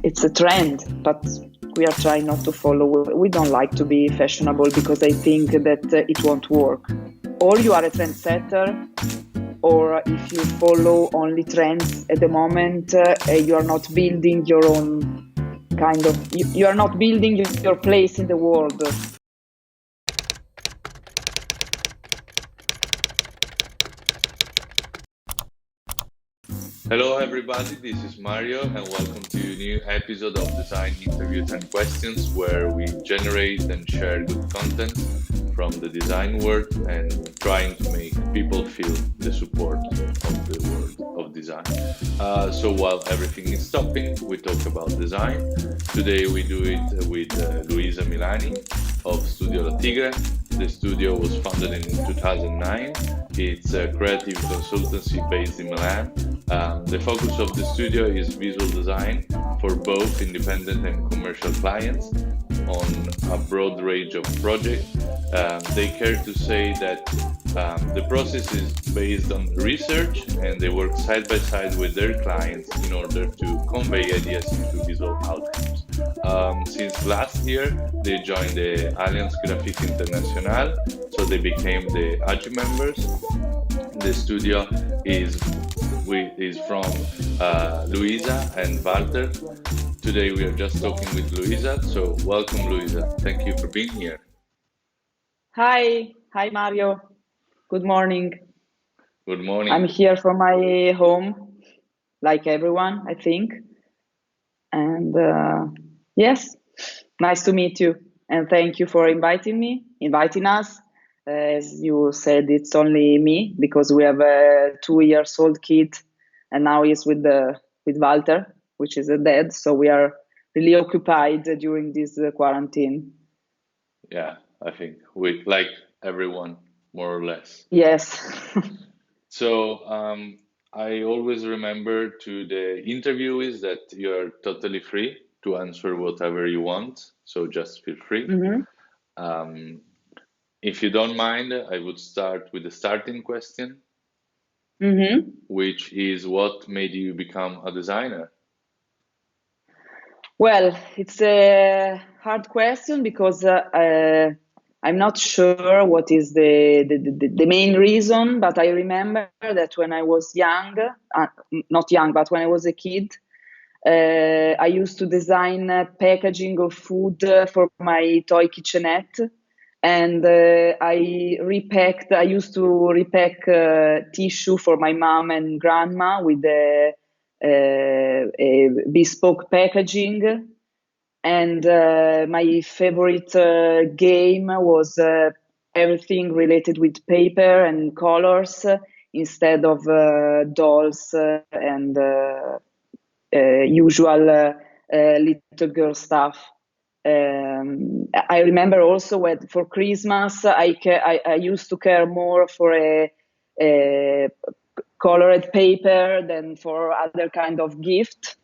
it's a trend, but we are trying not to follow. We don't like to be fashionable because I think that it won't work. Or you are a trendsetter, or if you follow only trends at the moment, you are not building your own kind of, you are not building your place in the world. Hello everybody, this is Mario and welcome to a new episode of Design Interviews and Questions, where we generate and share good content from the design world and trying to make people feel the support of the world of design. So while everything is stopping, we talk about design. Today we do it with Luisa Milani of Studio La Tigre. The studio was founded in 2009. It's a creative consultancy based in Milan. The focus of the studio is visual design for both independent and commercial clients on a broad range of projects. They care to say that the process is based on research, and they work side by side with their clients in order to convey ideas into visual outcomes. Since last year, they joined the Alliance Graphique Internationale, so they became the AGI members. The studio is from Luisa and Walter. Today we are just talking with Luisa, so welcome Luisa. Thank you for being here. Hi Mario. Good morning. Good morning. I'm here from my home, like everyone, I think. And yes, nice to meet you. And thank you for inviting us. As you said, it's only me because we have a 2-year-old kid, and now he's with Walter, which is a dad. So we are really occupied during this quarantine. Yeah, I think we like everyone, more or less. Yes. So I always remember to the interviewees that you're totally free to answer whatever you want. So just feel free. Mm-hmm. If you don't mind, I would start with the starting question, Mm-hmm. which is what made you become a designer? Well, it's a hard question because I'm not sure what is the main reason, but I remember that when I was young, not young, but when I was a kid, I used to design packaging of food for my toy kitchenette. And I used to repack tissue for my mom and grandma with a bespoke packaging. And my favorite game was everything related with paper and colors instead of dolls and usual little girl stuff. I remember also when for Christmas I used to care more for a colored paper than for other kind of gift.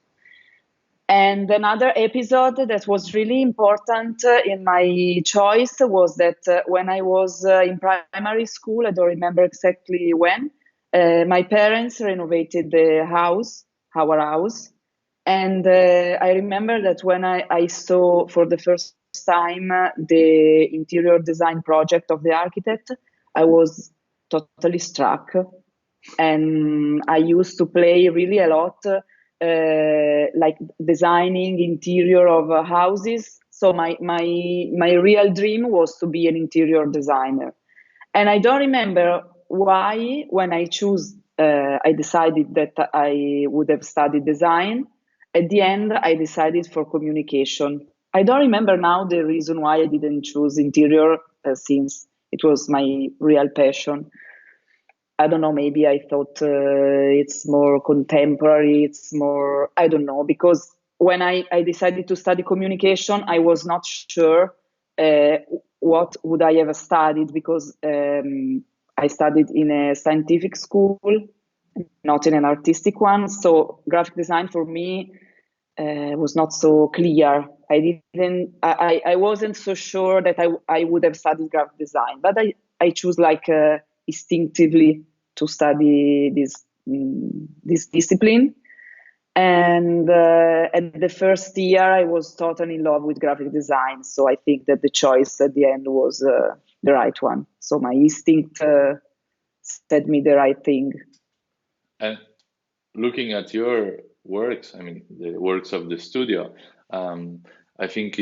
And another episode that was really important in my choice was that when I was in primary school, I don't remember exactly when, my parents renovated our house. And I remember that when I saw for the first time the interior design project of the architect, I was totally struck. And I used to play really a lot, like designing interior of houses. So my real dream was to be an interior designer. And I don't remember why, when I decided that I would have studied design. At the end, I decided for communication. I don't remember now the reason why I didn't choose interior, since it was my real passion. I don't know, maybe I thought it's more contemporary, it's more, I don't know, because when I decided to study communication, I was not sure uh, what would I have studied, because I studied in a scientific school, not in an artistic one. So graphic design for me was not so clear. I wasn't so sure that I would have studied graphic design, but I choose like instinctively to study this discipline. And at the first year, I was totally in love with graphic design. So I think that the choice at the end was the right one. So my instinct said me the right thing. And looking at your works, I mean, the works of the studio, I think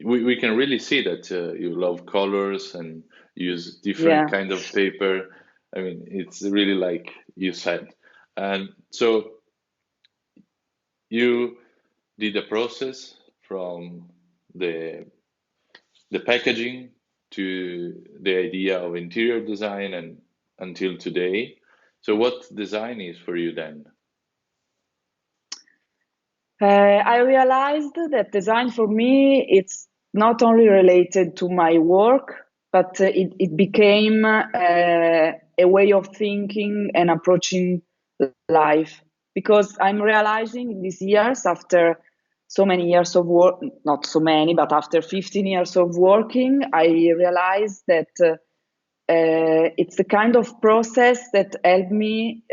we can really see that you love colors and use different Yeah. kind of paper. I mean, it's really like you said. And so you did a process from the packaging to the idea of interior design and until today. So what design is for you then? I realized that design for me, it's not only related to my work, but it became a way of thinking and approaching life. Because I'm realizing in these years, after so many years of work, not so many, but after 15 years of working, I realized that it's the kind of process that helped me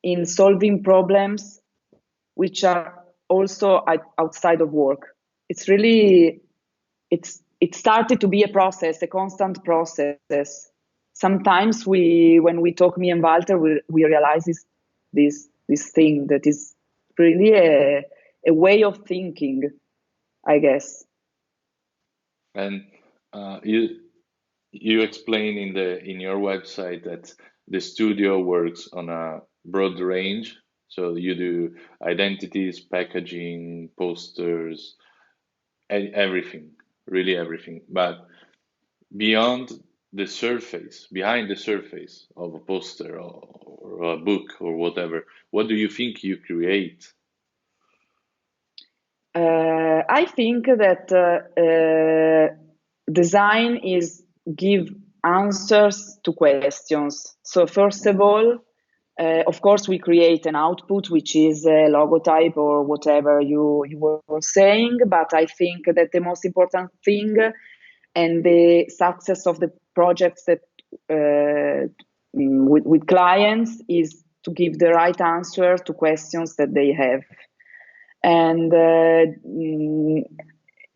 in solving problems which are also outside of work. It's really it started to be a process, a constant process. Sometimes when we talk, me and Walter, we realize this thing that is really a way of thinking, I guess. And you explain in your website that the studio works on a broad range. So you do identities, packaging, posters, everything, really everything. But beyond the surface, behind the surface of a poster or a book or whatever, what do you think you create? I think that design is give answers to questions. So first of all, of course, we create an output, which is a logotype or whatever you were saying. But I think that the most important thing and the success of the projects that with clients is to give the right answer to questions that they have. And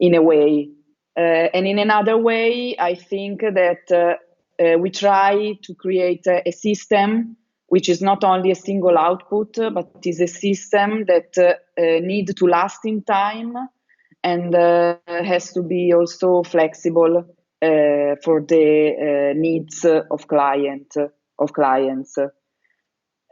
in a way, and in another way, I think that we try to create a system which is not only a single output, but is a system that need to last in time and has to be also flexible for the needs of clients.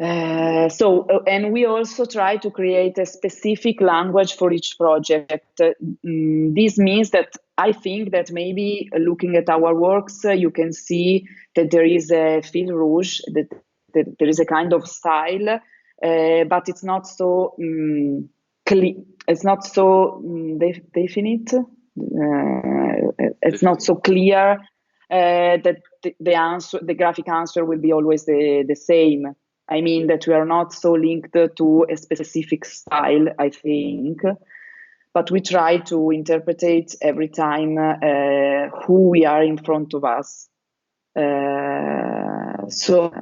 And we also try to create a specific language for each project. This means that I think that maybe looking at our works, you can see that there is a fil rouge, that there is a kind of style, but it's not so clear. It's not so definite. It's not so clear that the graphic answer will be always the same. I mean that we are not so linked to a specific style, I think, but we try to interpret every time who we are in front of us. So,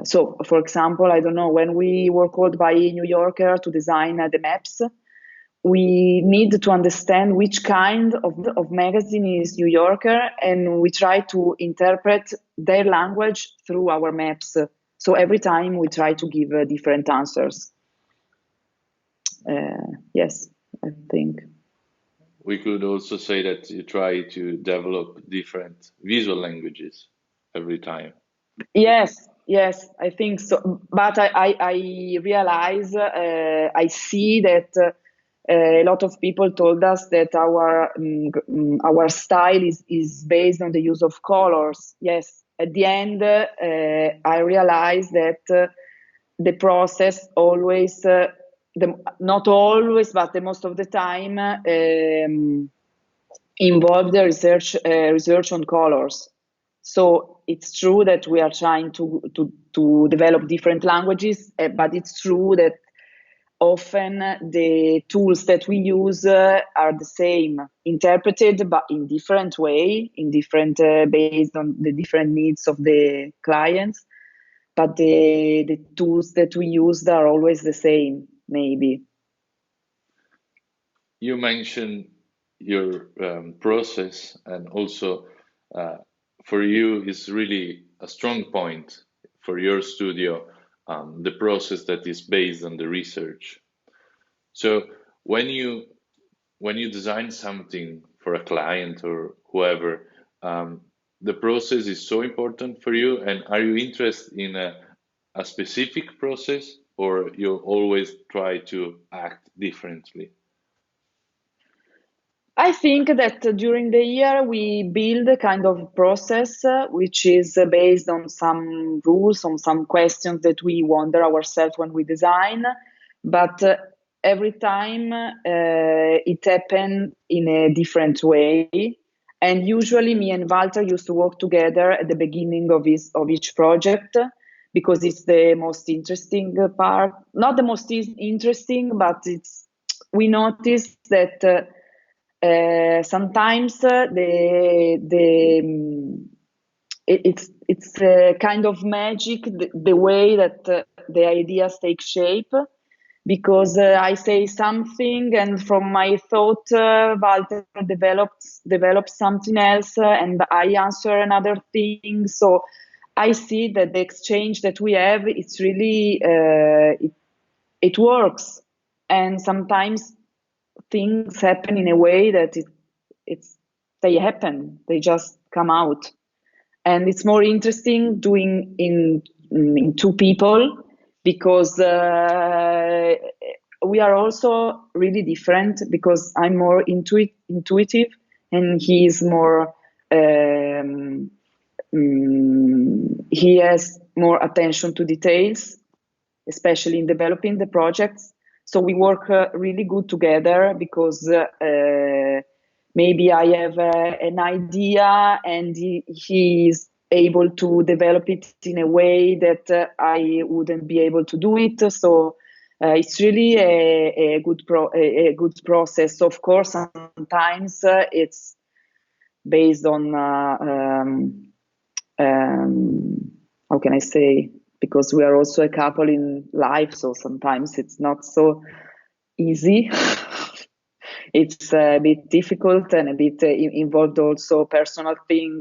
for example, I don't know, when we were called by New Yorker to design the maps, we need to understand which kind of magazine is New Yorker, and we try to interpret their language through our maps. So every time we try to give different answers. Yes, I think. We could also say that you try to develop different visual languages every time. Yes, I think so. But I realize, I see that a lot of people told us that our style is based on the use of colors. Yes, at the end, I realized that the process always, not always, but the most of the time, involved the research on colors. So it's true that we are trying to develop different languages, but it's true that often the tools that we use are the same, interpreted but in different way, based on the different needs of the clients. But the tools that we use are always the same. maybe. You mentioned your process, and also for you is really a strong point for your studio, the process that is based on the research. So when you design something for a client or whoever, the process is so important for you. And are you interested in a specific process, or you always try to act differently? I think that during the year we build a kind of process which is based on some rules, on some questions that we wonder ourselves when we design. But every time it happens in a different way. And usually me and Walter used to work together at the beginning of each project, because it's the most interesting part. Not the most interesting, but we noticed that sometimes it's a kind of magic, the way that the ideas take shape, because I say something and from my thought Walter develops something else, and I answer another thing. So I see that the exchange that we have, it's really it works. And sometimes things happen in a way that they happen, they just come out. And it's more interesting doing in two people, because we are also really different, because I'm more intuitive and he is more he has more attention to details, especially in developing the projects. So we work really good together, because maybe I have an idea and he is able to develop it in a way that I wouldn't be able to do it. So it's really a good process. Of course, sometimes it's based on how can I say? Because we are also a couple in life, so sometimes it's not so easy. It's a bit difficult and a bit involved also personal thing,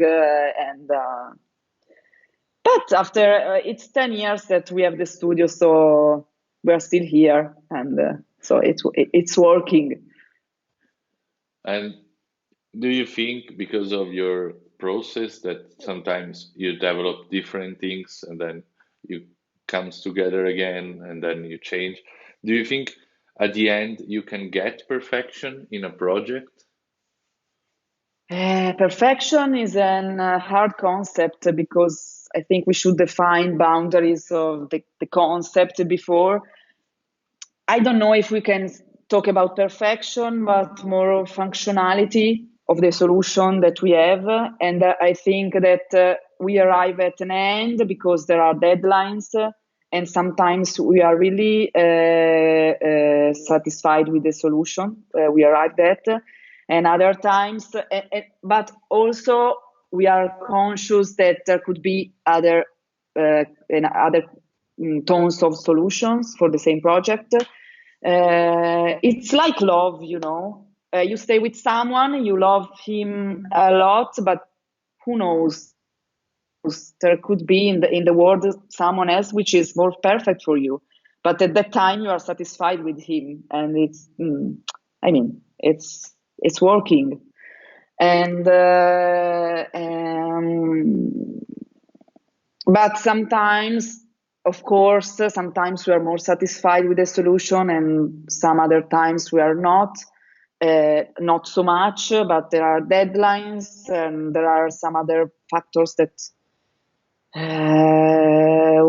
but after it's 10 years that we have the studio, so we're still here, and so it's working. And do you think, because of your process, that sometimes you develop different things and then you comes together again and then you change? Do you think at the end you can get perfection in a project? Perfection is an hard concept, because I think we should define boundaries of the concept before. I don't know if we can talk about perfection, but more of functionality of the solution that we have. And I think that we arrive at an end because there are deadlines, and sometimes we are really satisfied with the solution we arrived at, and other times, but also we are conscious that there could be other tones of solutions for the same project. It's like love, you know. You stay with someone, you love him a lot, but who knows? There could be in the world someone else which is more perfect for you, but at that time you are satisfied with him, and I mean, it's working. And but sometimes, of course, sometimes we are more satisfied with the solution, and some other times we are not so much. But there are deadlines, and there are some other factors that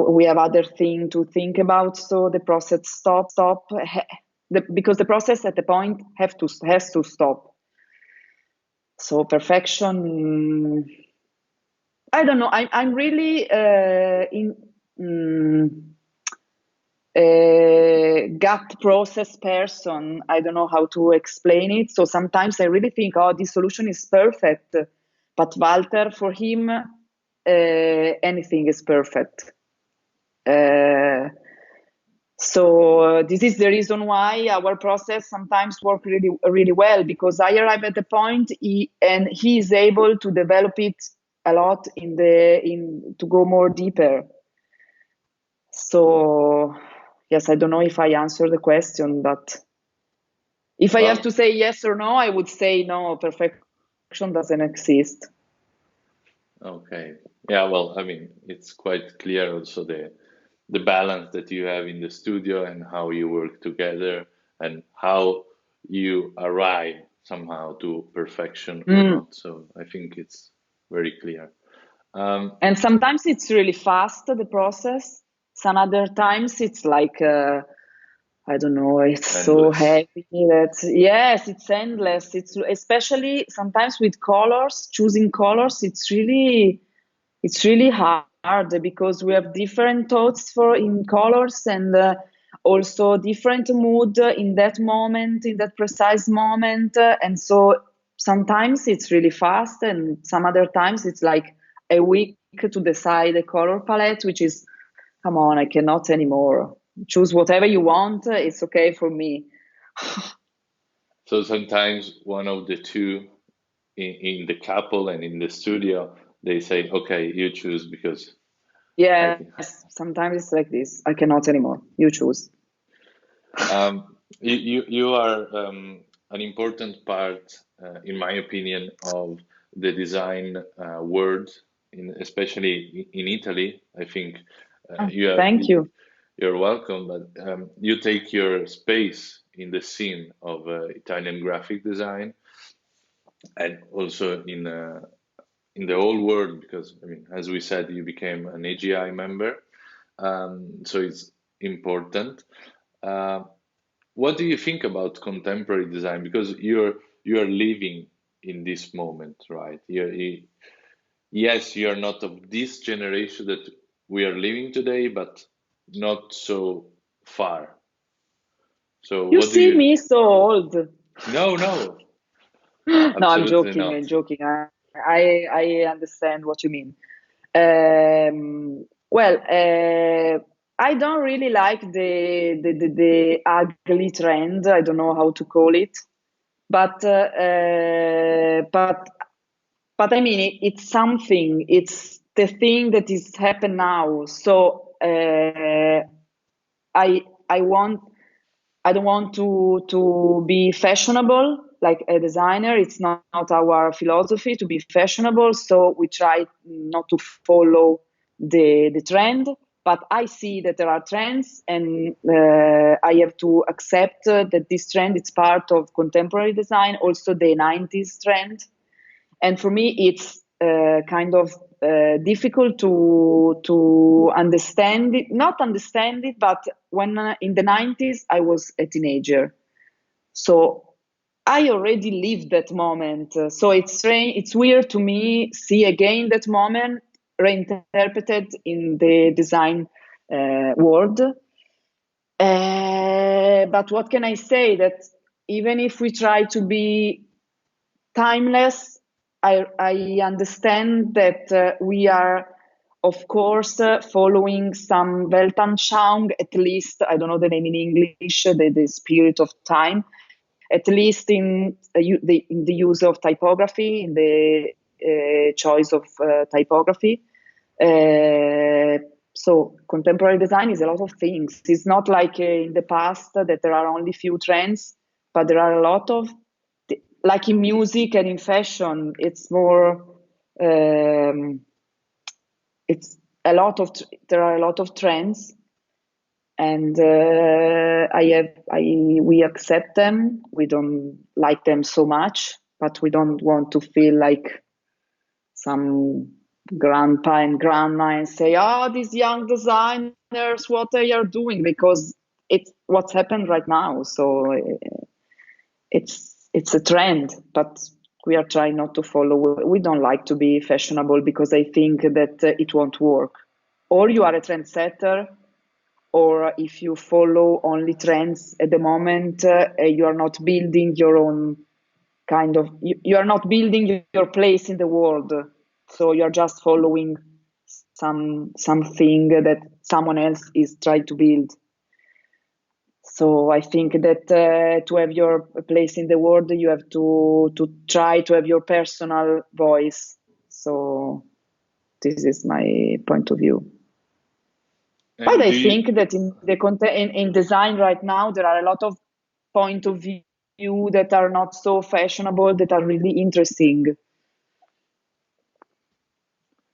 we have other thing to think about. So the process because the process at the point has to stop. So perfection, I don't know. I'm really gut process person. I don't know how to explain it. So sometimes I really think, oh, this solution is perfect. But Walter, for him, anything is perfect. So this is the reason why our process sometimes work really, really well, because I arrive at the point and he is able to develop it a lot to go more deeper. So yes, I don't know if I answered the question, but if I have to say yes or no, I would say no. Perfection doesn't exist. Okay. Yeah. Well, I mean, it's quite clear also the balance that you have in the studio and how you work together and how you arrive somehow to perfection or not. So I think it's very clear. And sometimes it's really fast, the process. Some other times it's like, I don't know, it's so Endless. heavy that, yes, it's endless. It's especially sometimes with colors, choosing colors, it's really hard because we have different thoughts in colors and also different mood in that moment, in that precise moment. And so sometimes it's really fast, and some other times it's like a week to decide a color palette, which is, come on, I cannot anymore. Choose whatever you want. It's okay for me. So sometimes one of the two in the couple and in the studio, they say, okay, you choose because I can. Yes, sometimes it's like this. I cannot anymore. You choose. You are an important part, in my opinion, of the design world, especially in Italy. I think Thank you. you're welcome, but you take your space in the scene of Italian graphic design and also in the whole world because I mean, as we said, you became an AGI member, so it's important. Uh, what do you think about contemporary design? Because you're living in this moment, right? Yes, you're not of this generation that we are living today, but not so far. So You what do see you? me so old. No, no, No, I'm absolutely joking. not. I'm joking. I understand what you mean. Well, I don't really like the ugly trend. I don't know how to call it, but but I mean it's something. It's the thing that is happen now. So I want I don't want to be fashionable like a designer. It's not our philosophy to be fashionable. So we try not to follow the trend. But I see that there are trends, and I have to accept that this trend is part of contemporary design, also the 90s trend. And for me, it's kind of difficult to understand it, not understand it, but when in the 90s I was a teenager, so I already lived that moment. So it's strange, it's weird to me see again that moment reinterpreted in the design world. But what can I say? That even if we try to be timeless, I understand that we are, of course, following some Weltanschauung, at least, I don't know the name in English, the spirit of time, at least in the use of typography, in the choice of typography. So contemporary design is a lot of things. It's not like in the past that there are only few trends, but there are a lot of, like in music and in fashion, it's more, it's a lot of, there are a lot of trends, and we accept them. We don't like them so much, but we don't want to feel like some grandpa and grandma and say, "Oh, these young designers, what they are doing," because it's what's happened right now. So it's a trend, but we are trying not to follow. We don't like to be fashionable because I think that it won't work. Or you are a trendsetter, or if you follow only trends at the moment, you are not building your own kind of. You are not building your place in the world. So you're just following something that someone else is trying to build. So I think that to have your place in the world, you have to try to have your personal voice. So this is my point of view. But And I do you, think that in the in design right now, there are a lot of point of view that are not so fashionable, that are really interesting,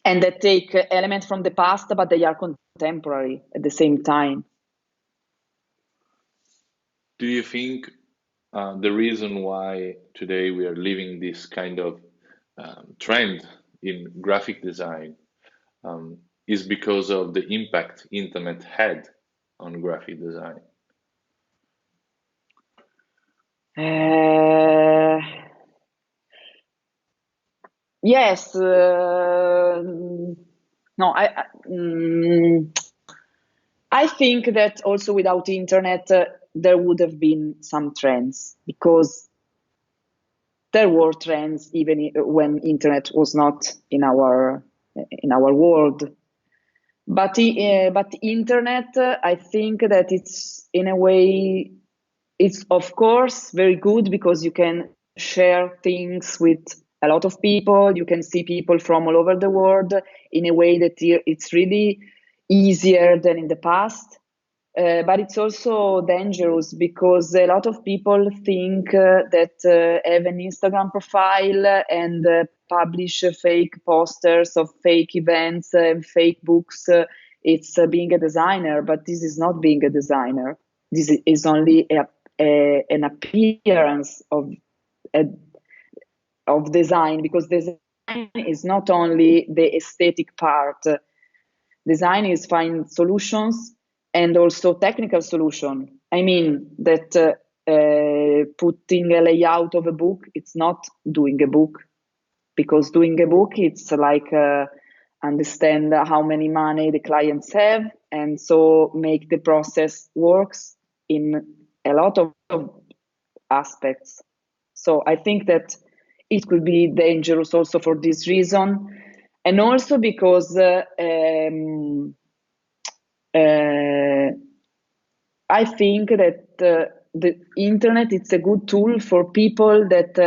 and that take elements from the past, but they are contemporary at the same time. do you think the reason why today we are living this kind of trend in graphic design is because of the impact internet had on graphic design? Uh, yes. No, I think that also without internet, there would have been some trends, because there were trends even when internet was not in our world. But internet, I think that it's in a way, it's of course very good, because you can share things with a lot of people. You can see people from all over the world in a way that it's really easier than in the past. But it's also dangerous, because a lot of people think that have an Instagram profile and publish fake posters of fake events and fake books. It's being a designer, but this is not being a designer. This is only an appearance a, of design, because design is not only the aesthetic part. Design is find solutions, and also technical solution. I mean that putting a layout of a book, it's not doing a book, because doing a book, it's like understand how many money the clients have, and so make the process works in a lot of aspects. So I think that it could be dangerous also for this reason, and also because uh, I think that the internet, it's a good tool for people that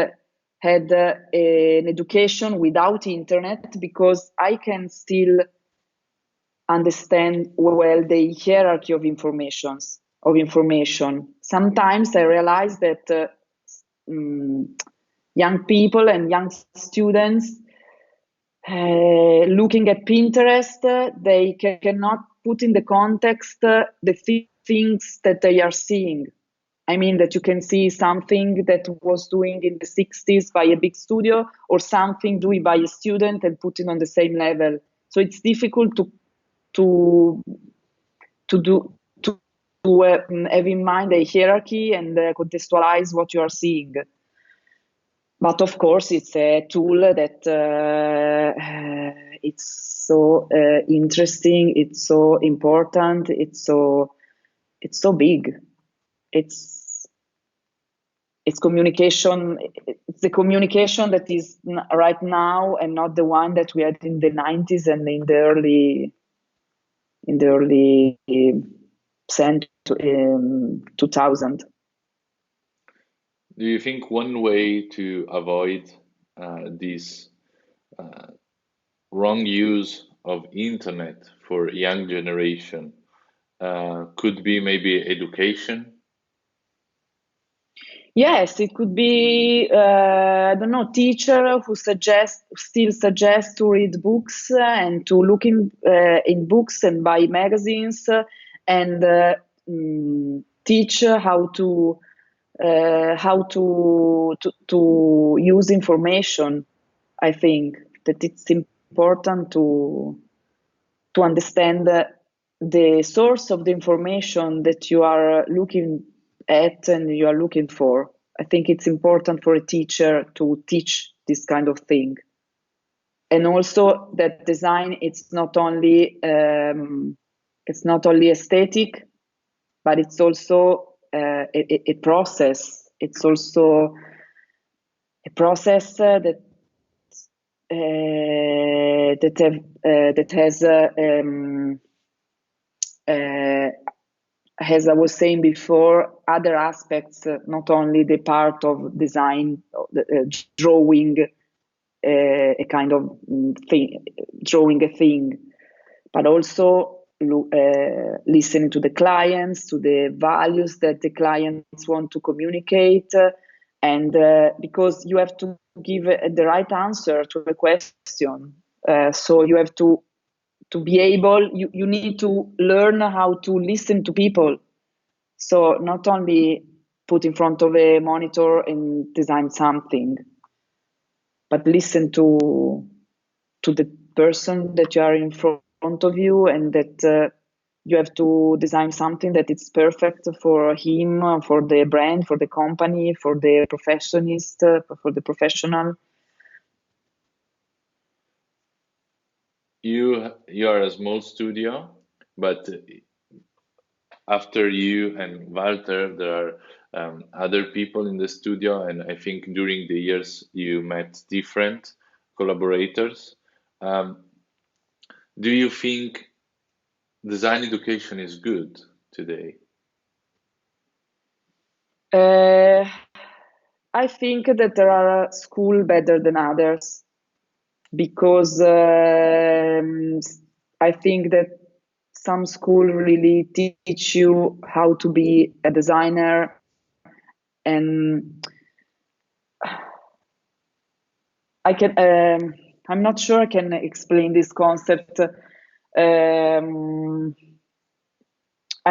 had an education without internet, because I can still understand well the hierarchy of information. Sometimes I realize that young people and young students, looking at Pinterest, they cannot put in the context the things that they are seeing. I mean that you can see something that was doing in the 60s by a big studio, or something doing by a student, and put it on the same level. So it's difficult to do to have in mind a hierarchy and contextualize what you are seeing. But of course, it's a tool that it's so interesting, it's so important, it's so big. It's communication. It's the communication that is right now, and not the one that we had in the 90s and in the early 2000. Do you think one way to avoid this wrong use of internet for young generation could be maybe education? Yes, it could be, I don't know, teacher who still suggest to read books and to look in books and buy magazines, and teach how to use information. I think that it's important to understand the source of the information that you are looking at and you are looking for. I think it's important for a teacher to teach this kind of thing. And also that design, it's not only aesthetic, but it's also a process. It's also a process that has uh, as I was saying before, other aspects, not only the part of design, drawing a kind of thing, drawing a thing, but also listening to the clients, to the values that the clients want to communicate, and because you have to give the right answer to the question, so you have to be able, you need to learn how to listen to people. So not only put in front of a monitor and design something, but listen to the person that you are in front of you, and that you have to design something that it's perfect for him, for the brand, for the company, for the professionist, for the professional. You are a small studio, but after you and Walter, there are other people in the studio, and I think during the years you met different collaborators. Um, do you think design education is good today? Uh, I think that there are schools better than others, because I think that some school really teach you how to be a designer, and I can I'm not sure I can explain this concept. I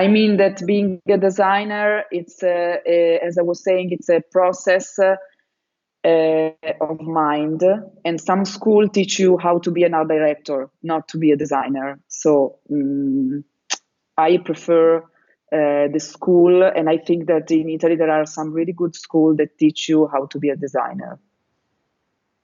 mean that being a designer, it's as I was saying, it's a process of mind, and some school teach you how to be an art director, not to be a designer. So I prefer the school, and I think that in Italy there are some really good schools that teach you how to be a designer.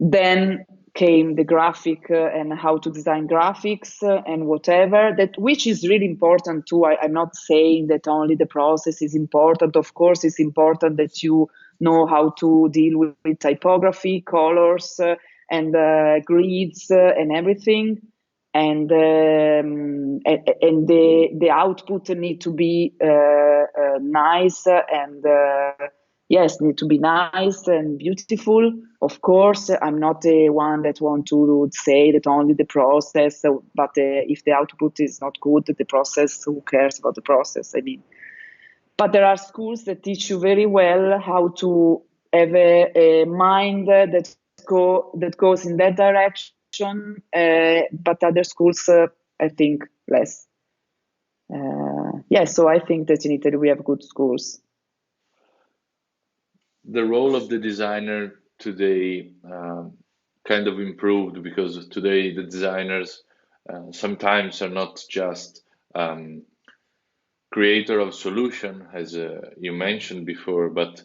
Then came the graphic and how to design graphics and whatever, that which is really important too. I'm not saying that only the process is important. Of course it's important that you know how to deal with typography, colors, and grids, and everything, and the output need to be nice, and yes, need to be nice and beautiful. Of course, I'm not the one that want to say that only the process, but if the output is not good, the process, who cares about the process? I mean, but there are schools that teach you very well how to have a mind that goes in that direction, but other schools, I think, less. Yeah, so I think that in Italy we have good schools. The role of the designer today kind of improved because today the designers sometimes are not just um, creator of solution, as you mentioned before, but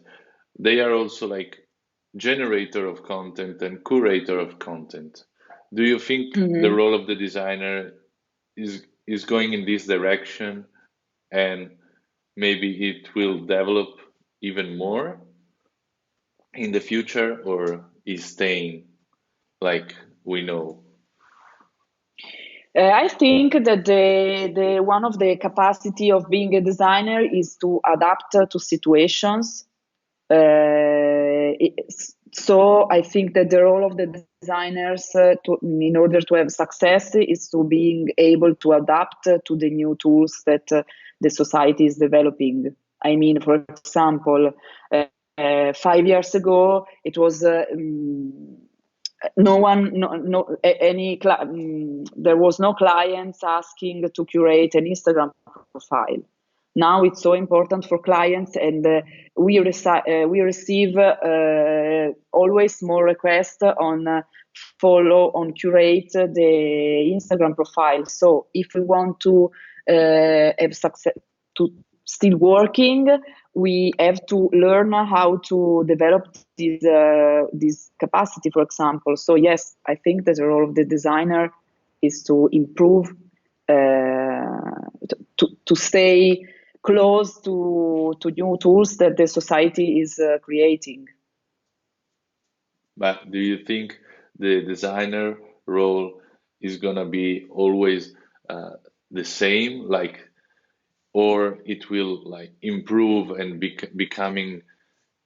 they are also like generator of content and curator of content. Do you think the Mhm. role of the designer is going in this direction and maybe it will develop even more in the future or is staying like we know? I think that the one of the capacity of being a designer is to adapt to situations. So I think that the role of the designers, in order to have success, is to being able to adapt to the new tools that the society is developing. I mean, for example, 5 years ago, it was no one, no any there was no clients asking to curate an Instagram profile. Now it's so important for clients, and we receive always more requests on follow, on curate the Instagram profile. So if we want to have success, to still working, we have to learn how to develop this capacity, for example. So yes, I think that the role of the designer is to improve, to stay close to new tools that the society is creating. But do you think the designer role is gonna be always the same? Like or it will like improve and becoming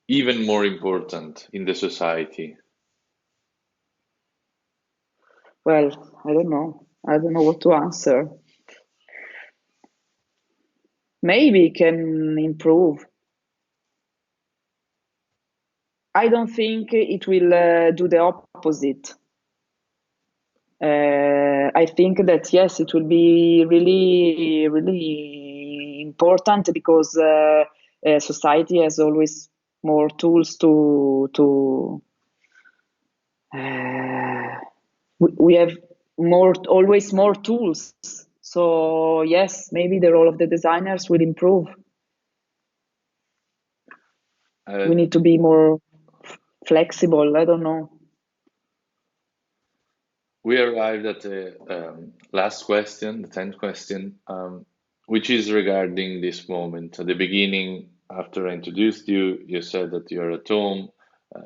even more important in the society? Well, I don't know. I don't know what to answer. Maybe it can improve. I don't think it will do the opposite. I think that yes, it will be really, really important because society has always more tools to we have more always more tools. So yes, maybe the role of the designers will improve. Uh, We need to be more flexible. I don't know. we arrived at the last question, the 10th question, which is regarding this moment. At the beginning, after I introduced you, you said that you're at home,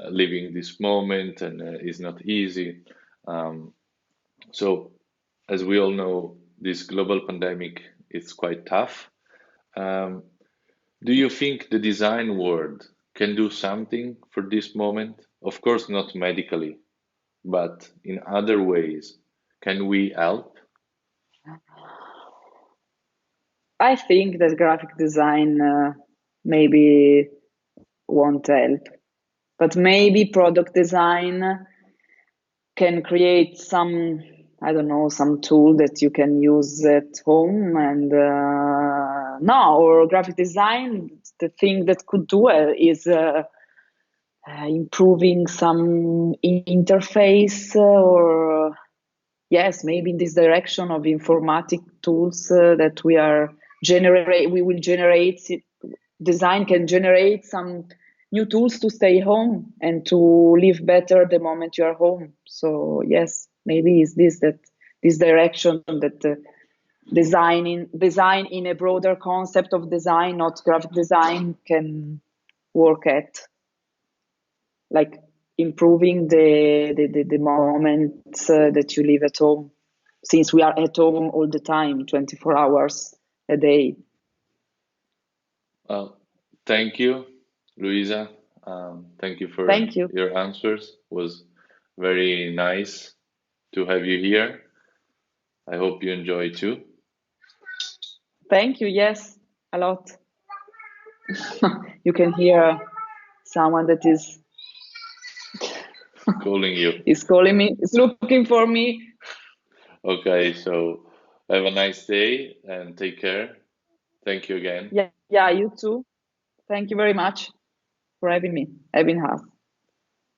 living this moment, and it's not easy. Um, so, as we all know, this global pandemic is quite tough. Um, do you think the design world can do something for this moment? Of course, not medically, but in other ways. Can we help? I think that graphic design maybe won't help, but maybe product design can create some, I don't know, some tool that you can use at home. And no, or graphic design, the thing that could do is improving some interface or yes, maybe in this direction of informatic tools that we will generate. Design can generate some new tools to stay home and to live better the moment you are home. So yes, maybe is this direction that design in a broader concept of design, not graphic design, can work at, like improving the moments that you live at home, since we are at home all the time, 24 hours a day. Well, thank you, Luisa. Thank you for Thank you. your answers. It was very nice to have you here. I hope you enjoy too. Thank you. Yes, a lot. You can hear someone that Calling you. is calling me, is looking for me. Okay, so have a nice day and take care. Thank you again. Yeah, yeah, you too. Thank you very much for having me, having us.